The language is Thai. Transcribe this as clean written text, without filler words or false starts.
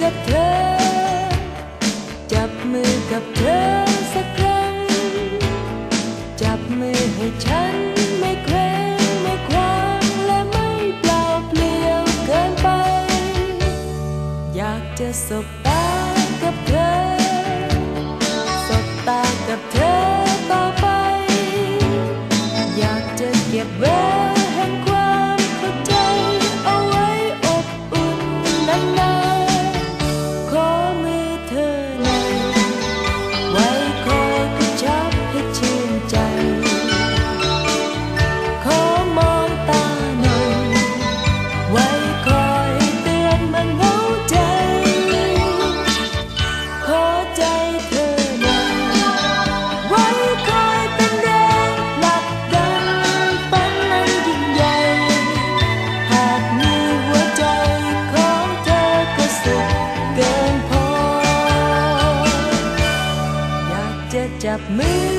กับเธอจับมือกับเธอสักครั้งจับมือให้ฉันไม่เคว้งไม่คว้างและไม่เปล่าเปลี่ยวเกินไปอยากจะสบตากับเธอสบตากับเธอต่อไปอยากจะเก็บแหวนแห่งความเข้าใจเอาไว้อบอุ่นนานๆขอมือเธอหน่อยไว้คอยกระชับให้ชื่นใจขอมองตาหน่อยไว้คอยเตือนมันเหงาใจขอใจเธอหน่อยไว้คอยเป็นแรงผลักดันฝันนั้นยิ่งใหญ่หากมีหัวใจของเธอก็สุขเกินพออยากจะจับมือ